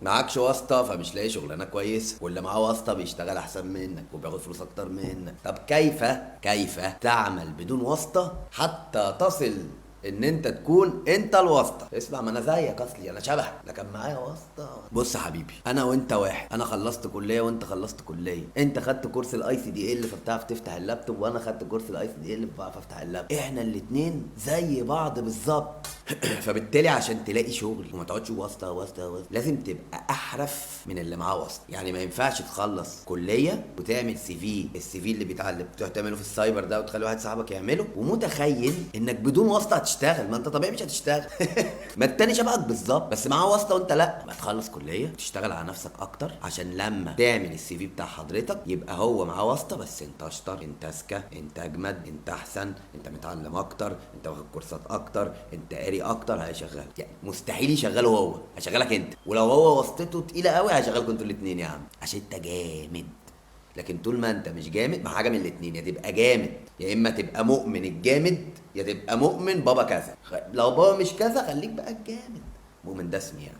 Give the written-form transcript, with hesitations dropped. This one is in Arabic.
معكش واسطة فمش لاقي شغلانة كويسة، واللي معاه واسطة بيشتغل أحسن منك وبياخد فلوس أكتر منك. طب كيف تعمل بدون واسطة حتى تصل ان انت تكون انت الواسطه؟ اسمع، ما انا زيك اصلي، انا شبهك لكن معايا واسطه. بص يا حبيبي، انا وانت واحد، انا خلصت كليه وانت خلصت كليه، انت خدت كورس الاي سي دي ال فبتعرف تفتح اللابتوب، وانا خدت كورس الاي سي دي ال فبعرف افتح اللابتوب، احنا الاتنين زي بعض بالظبط. فبالتالي عشان تلاقي شغل وما تقعدش واسطه واسطه واسطه لازم تبقى احرف من اللي معاه واسطه. يعني ما ينفعش تخلص كليه وتعمل السي في اللي اللي بتروح تعمله في السايبر ده وتخلي واحد صاحبك يعمله ومتخيل انك بدون واسطه هتشتغل. ما انت طبيعي مش هتشتغل. ما التاني شبهك بالظبط بس معاه واسطه وانت لا. ما تخلص كليه تشتغل على نفسك اكتر عشان لما تعمل السي في بتاع حضرتك يبقى هو معاه واسطه بس انت اشطر، انت اذكى، انت اجمد، انت احسن، انت متعلم اكتر، انت واخد كورسات اكتر، انت قاري اكتر. هيشغلك يعني مستحيل يشغله هو، هيشغلك انت. ولو هو واسطته تقيله قوي هيشغلكوا انتوا الاثنين يا عم عشان انت جامد. لكن طول ما انت مش جامد، ما حاجه من الاتنين، يا تبقى جامد يا اما تبقى مؤمن الجامد، يا تبقى مؤمن بابا كذا. لو بابا مش كذا خليك بقى الجامد، مؤمن ده اسمي يعني.